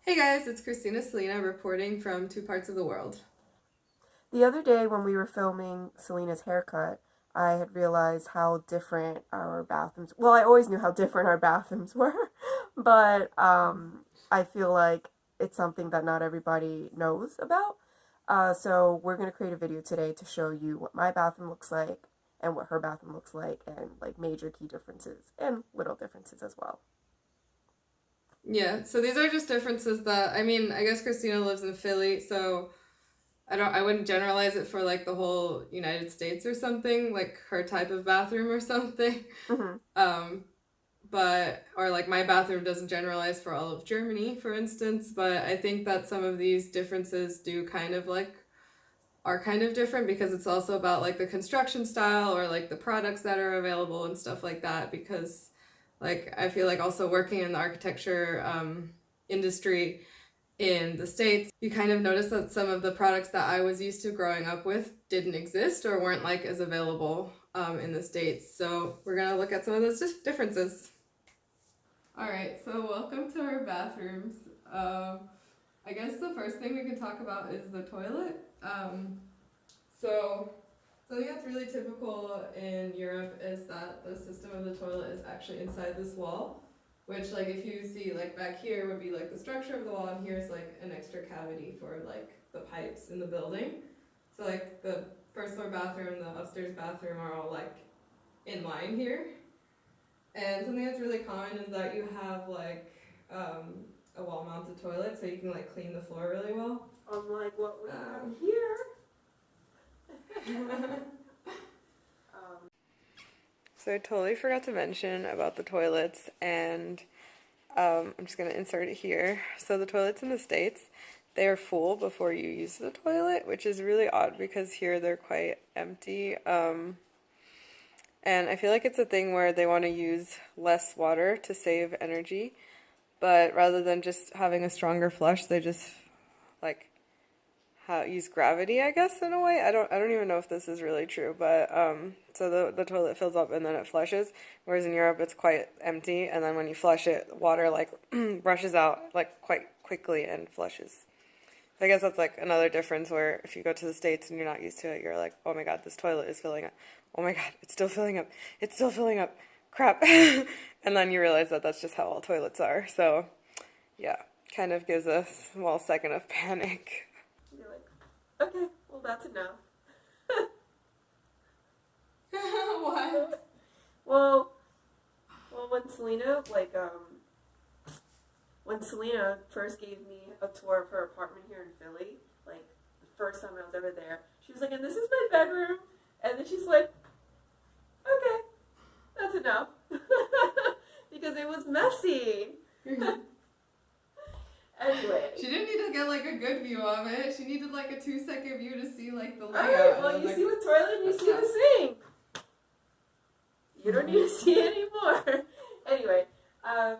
Hey guys, it's Christina Selena reporting from two parts of the world. The other day when we were filming Selena's haircut, I had realized how different our bathrooms. Well, I always knew how different our bathrooms were, but I feel like it's something that not everybody knows about. So we're gonna create a video today to show you what my bathroom looks like and what her bathroom looks like, and like major key differences and little differences as well. Yeah, so these are just differences that I guess Christina lives in Philly, so I wouldn't generalize it for like the whole United States or something, like her type of bathroom or something. Hmm. Um, but or like my bathroom doesn't generalize for all of Germany, for instance, but I think that some of these differences do kind of like are kind of different because it's also about like the construction style or like the products that are available and stuff like that because like I feel like also working in the architecture industry in the States, you kind of notice that some of the products that I was used to growing up with didn't exist or weren't like as available in the States. So we're gonna look at some of those differences. All right, so welcome to our bathrooms. I guess the first thing we can talk about is the toilet. So something that's really typical in Europe is that the system of the toilet is actually inside this wall, which like if you see like back here would be like the structure of the wall, and here's like an extra cavity for like the pipes in the building. So like the first floor bathroom, the upstairs bathroom are all like in line here. And something that's really common is that you have like a wall mounted toilet so you can like clean the floor really well. Unlike what we have Um, here. So I totally forgot to mention about the toilets, and I'm just gonna insert it here. So the toilets in the States, they are full before you use the toilet, which is really odd because here they're quite empty. And I feel like it's a thing where they want to use less water to save energy, but rather than just having a stronger flush, they just like use gravity, I guess, in a way. I don't even know if this is really true, but so the toilet fills up and then it flushes, whereas in Europe it's quite empty, and then when you flush it, water like rushes out like quite quickly and flushes. I guess that's like another difference where if you go to the States and you're not used to it, you're like, oh my God, this toilet is filling up. Oh my God, it's still filling up. It's still filling up. Crap. And then you realize that that's just how all toilets are. So yeah, kind of gives a small second of panic. You're like, okay, well that's enough. What? Well, well, when Selena first gave me a tour of her apartment here in Philly, like the first time I was ever there, she was like, "And this is my bedroom," and then she's like, "Okay, that's enough," because it was messy. Anyway. She didn't need to get like a good view of it. She needed like a 2-second view to see like the layout. Alright, well, you like, see the toilet and you see the sink. You don't need to see anymore. Anyway, my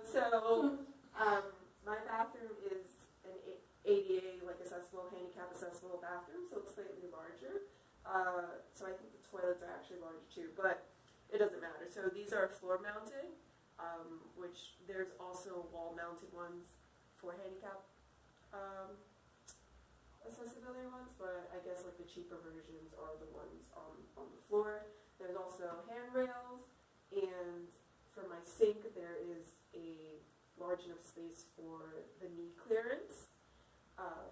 bathroom is an ADA, like accessible, handicap accessible bathroom, so it's slightly larger. So I think the toilets are actually larger too, but it doesn't matter. So these are floor mounted, which there's also wall mounted ones for handicap accessibility ones, but I guess like the cheaper versions are the ones on the floor. There's also handrails, and for my sink there is a large enough space for the knee clearance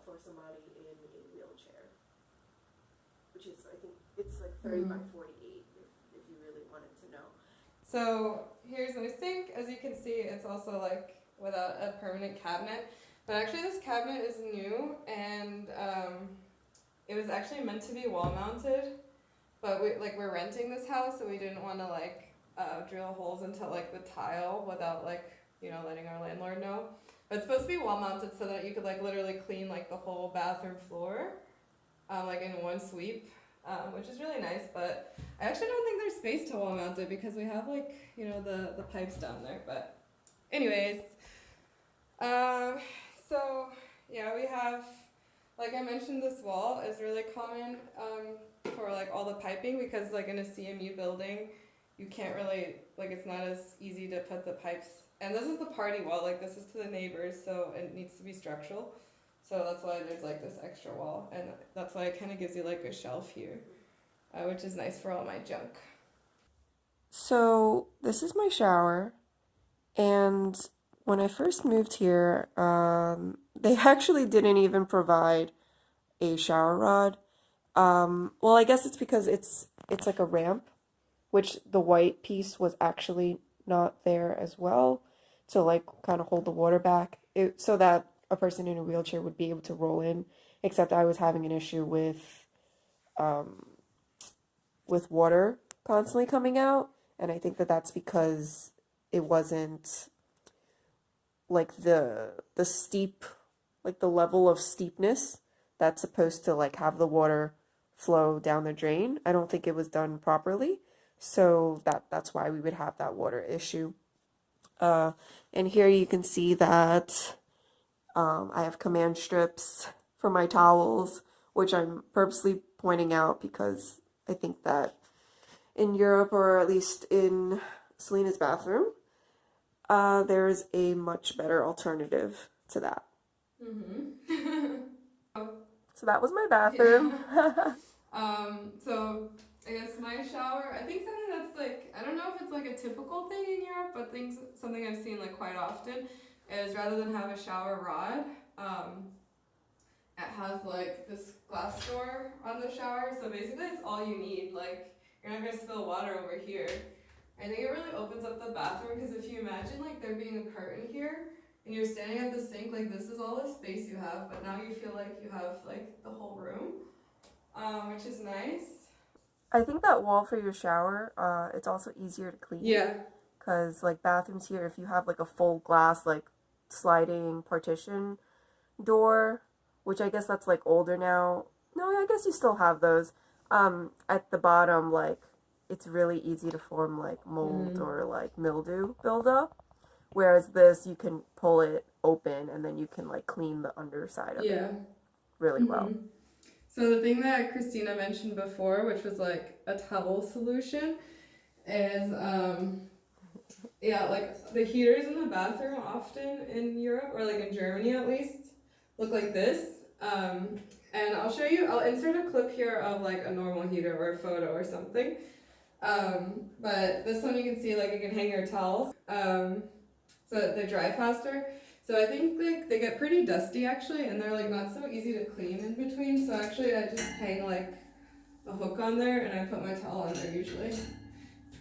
for somebody in a wheelchair, which is, I think it's like 30 by 48 if you really wanted to know. So here's my sink. As you can see, it's also like without a permanent cabinet. But actually this cabinet is new, and it was actually meant to be wall mounted. But we're renting this house, so we didn't want to like drill holes into like the tile without like letting our landlord know. But it's supposed to be wall mounted so that you could like literally clean like the whole bathroom floor, like in one sweep, which is really nice. But I actually don't think there's space to wall mount it because we have like the pipes down there. But anyways, so yeah, we have, like I mentioned, this wall is really common for like all the piping, because like in a CMU building, you can't really, like, it's not as easy to put the pipes and this is the party wall, like this is to the neighbors, so it needs to be structural. So that's why there's like this extra wall, and that's why it kind of gives you like a shelf here, which is nice for all my junk. So this is my shower, and when I first moved here, they actually didn't even provide a shower rod. Well, I guess it's because it's like a ramp, which the white piece was actually not there as well to like kind of hold the water back so that a person in a wheelchair would be able to roll in. Except I was having an issue um, with water constantly coming out, and I think that that's because it wasn't like the steep, like the level of steepness that's supposed to like have the water flow down the drain. I don't think it was done properly, so that's why we would have that water issue. uh and here you can see that I have command strips for my towels, which I'm purposely pointing out because I think that in Europe, or at least in Selena's bathroom, there's a much better alternative to that. Mm-hmm. So that was my bathroom. So I guess my shower, I think something that's like, I don't know if it's like a typical thing in Europe, but something I've seen like quite often is rather than have a shower rod, it has like this glass door on the shower. So basically it's all you need. Like you're not gonna spill water over here. I think it really opens up the bathroom because if you imagine like there being a curtain here and you're standing at the sink, like this is all the space you have, but now you feel like you have like the whole room, which is nice. I think that wall for your shower, it's also easier to clean. Yeah. Because, like, bathrooms here, if you have, like, a full glass, like, sliding partition door, which I guess that's, like, older now. No, I guess you still have those. At the bottom, like, it's really easy to form, like, mold or, like, mildew buildup. Whereas this, you can pull it open and then you can, like, clean the underside of it really well. So the thing that Christina mentioned before, which was like a towel solution, is yeah, like the heaters in the bathroom often in Europe, or like in Germany at least, look like this. And I'll show you, I'll insert a clip here of like a normal heater or a photo or something. But this one you can see like you can hang your towels so that they dry faster. So I think like they get pretty dusty actually, and they're like not so easy to clean in between. So actually I just hang like a hook on there and I put my towel on there usually.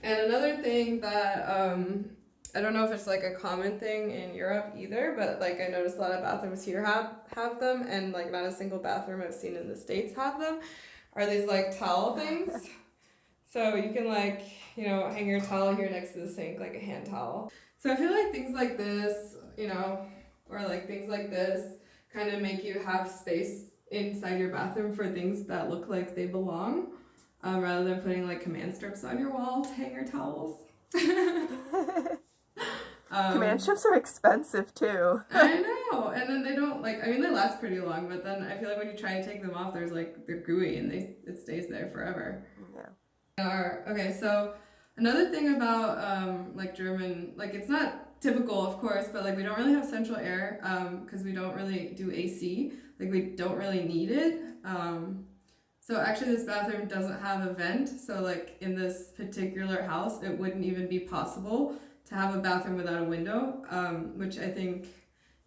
And another thing that I don't know if it's like a common thing in Europe either, but like I noticed a lot of bathrooms here have them, and like not a single bathroom I've seen in the States have them, are these like towel things. So you can like, you know, hang your towel here next to the sink, like a hand towel. So I feel like things like this, you know, or like things like this kind of make you have space inside your bathroom for things that look like they belong, rather than putting like command strips on your wall to hang your towels. Command strips are expensive too. I know, and then they don't like. I mean, they last pretty long, but then I feel like when you try to take them off, there's like they're gooey and it stays there forever. Yeah. Okay, so another thing about like German, like it's not typical, of course, but like we don't really have central air because we don't really do AC. Like we don't really need it. So actually, this bathroom doesn't have a vent. So like in this particular house, it wouldn't even be possible to have a bathroom without a window, which I think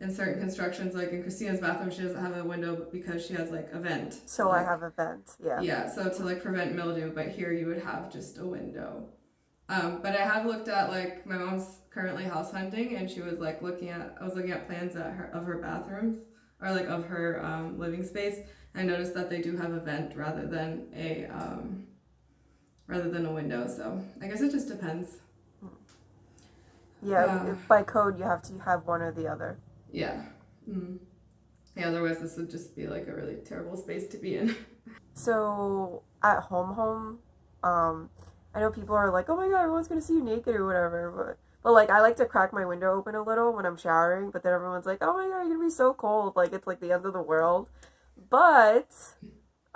in certain constructions, like in Christina's bathroom, she doesn't have a window because she has like a vent. So like, I have a vent, yeah. Yeah, so to like prevent mildew, but here you would have just a window. But I have looked at like my mom's currently house hunting, and she was like I was looking at plans of her bathrooms or like of her living space. I noticed that they do have a vent rather than a window. So I guess it just depends. Yeah, by code you have to have one or the other. Yeah. Yeah, otherwise this would just be like a really terrible space to be in. So at home, I know people are like, oh my god, everyone's gonna see you naked or whatever, but like I like to crack my window open a little when I'm showering, but then everyone's like, oh my god, you're gonna be so cold, like it's like the end of the world. But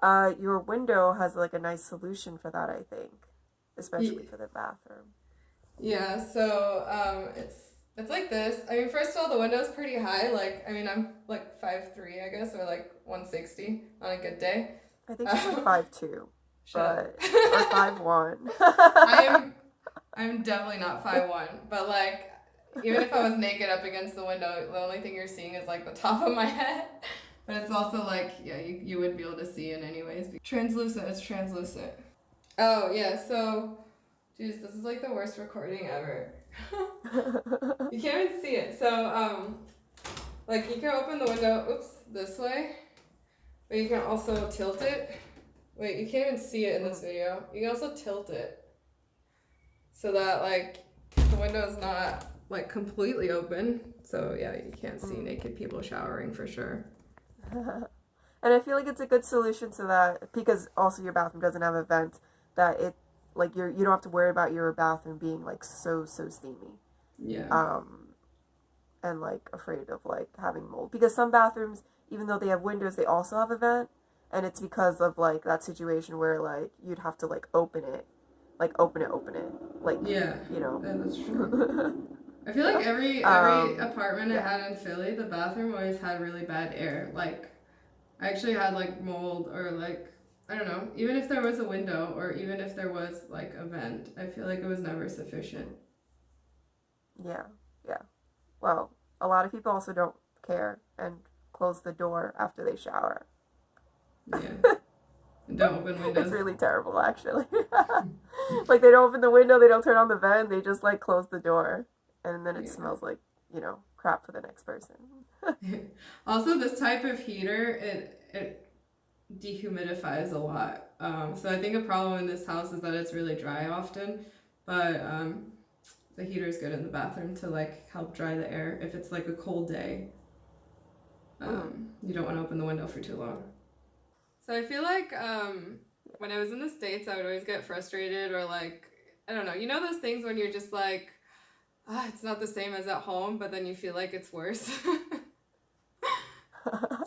your window has like a nice solution for that, I think, especially for the bathroom. Yeah, so It's like this. I mean, first of all, the window's pretty high. Like, I mean, I'm like 5'3", I guess, or like 160 on a good day. I think she's like Um, 5'2", shut up. but or 5'1". I am I'm definitely not 5'1", but like even if I was naked up against the window, the only thing you're seeing is like the top of my head. But it's also like, yeah, you would be able to see it anyways. Translucent, it's translucent. Oh yeah, so geez, this is like the worst recording ever. You can't even see it. So like you can open the window, oops, this way, but you can also tilt it. Wait, you can't even see it in this video. You can also tilt it so that like the window is not like completely open. So yeah, you can't see naked people showering for sure. And I feel like it's a good solution so that, because also your bathroom doesn't have a vent, that it, like, you don't have to worry about your bathroom being like so steamy. Yeah. And like afraid of like having mold, because some bathrooms, even though they have windows, they also have a vent, and it's because of like that situation where like you'd have to like open it, like, Yeah, you know. that's true. I feel like every apartment I had in Philly, the bathroom always had really bad air. Like I actually had like mold or like I don't know, even if there was a window or even if there was like a vent, I feel like it was never sufficient. Yeah, yeah. Well, a lot of people also don't care and close the door after they shower. Yeah. And don't open windows. It's really terrible, actually. Like, they don't open the window, they don't turn on the vent, they just like close the door, and then it smells like, crap for the next person. Also, this type of heater, it dehumidifies a lot. So I think a problem in this house is that it's really dry often, but the heater is good in the bathroom to like help dry the air if it's like a cold day. You don't want to open the window for too long. So I feel like when I was in the States, I would always get frustrated or like, I don't know, you know those things when you're just like, it's not the same as at home, but then you feel like it's worse.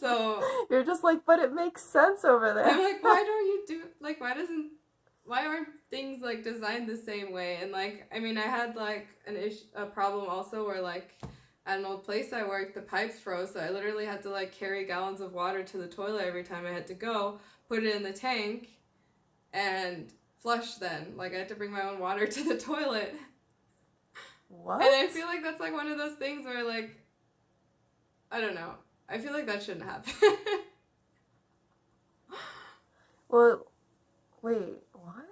So you're just like, but it makes sense over there. I'm like, why don't you do, like, why aren't things like designed the same way? And like, I mean, I had like a problem also where like at an old place I worked, the pipes froze, so I literally had to like carry gallons of water to the toilet every time I had to go, put it in the tank, and flush then. Like I had to bring my own water to the toilet. What? And I feel like that's like one of those things where like, I don't know. I feel like that shouldn't happen. Well, wait, what?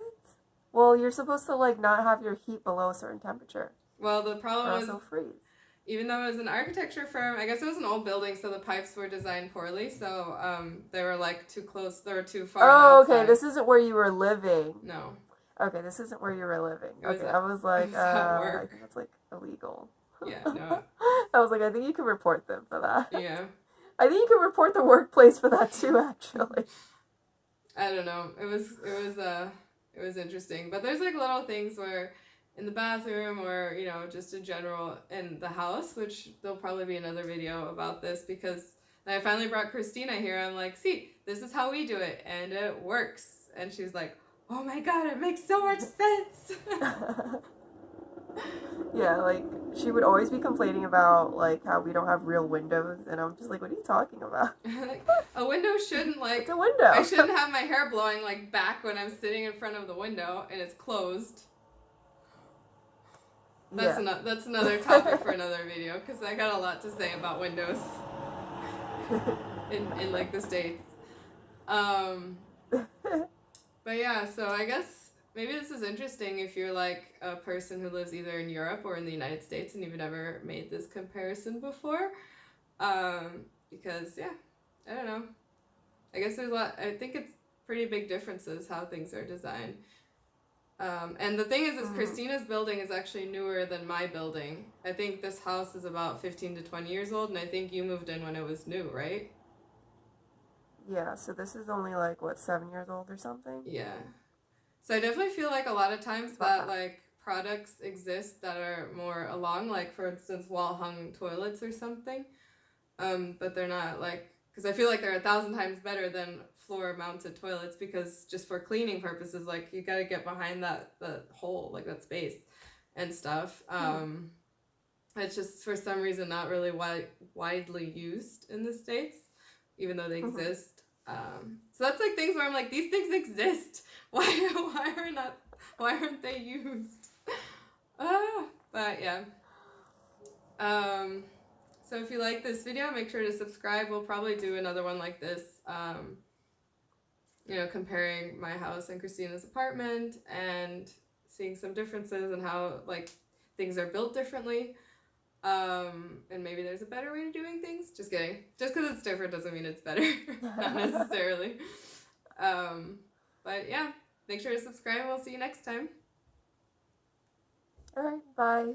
Well, you're supposed to like not have your heat below a certain temperature. Well, the problem Or was, it'll freeze. even though it was an architecture firm, I guess it was an old building, so the pipes were designed poorly. So they were like too close, they were too far. Oh, okay. This isn't where you were living. No. Okay, this isn't where you were living. Okay, I was like, I think that's like illegal. Yeah, no. I was like, I think you can report them for that. Yeah. I think you can report the workplace for that too, actually. I don't know. It was interesting. But there's like little things where in the bathroom or, just in general in the house, which there'll probably be another video about this because I finally brought Christina here. I'm like, see, this is how we do it and it works. And she's like, oh my God, it makes so much sense. Yeah, like, she would always be complaining about, like, how we don't have real windows, and I'm just like, what are you talking about? Like, a window shouldn't, like... It's a window. I shouldn't have my hair blowing, like, back when I'm sitting in front of the window, and it's closed. That's another topic for another video, because I got a lot to say about windows in like, the States. But yeah, so I guess... Maybe this is interesting if you're like a person who lives either in Europe or in the United States and you've never made this comparison before. Because, yeah, I don't know. I guess I think it's pretty big differences how things are designed. And the thing is Christina's building is actually newer than my building. I think this house is about 15 to 20 years old, and I think you moved in when it was new, right? Yeah, so this is only like, 7 years old or something? Yeah. So I definitely feel like a lot of times that like products exist that are more along, like for instance, wall-hung toilets or something, but they're not like, because I feel like they're 1,000 times better than floor-mounted toilets because just for cleaning purposes, like you got to get behind the hole, like that space and stuff. It's just for some reason not really widely used in the States, even though they exist. So that's like things where I'm like, these things exist. Why aren't they used? But yeah. So if you like this video, make sure to subscribe. We'll probably do another one like this. Comparing my house and Christina's apartment and seeing some differences and how like things are built differently. And maybe there's a better way of doing things. Just kidding. Just because it's different doesn't mean it's better. Not necessarily. But yeah, make sure to subscribe. We'll see you next time. All right, bye.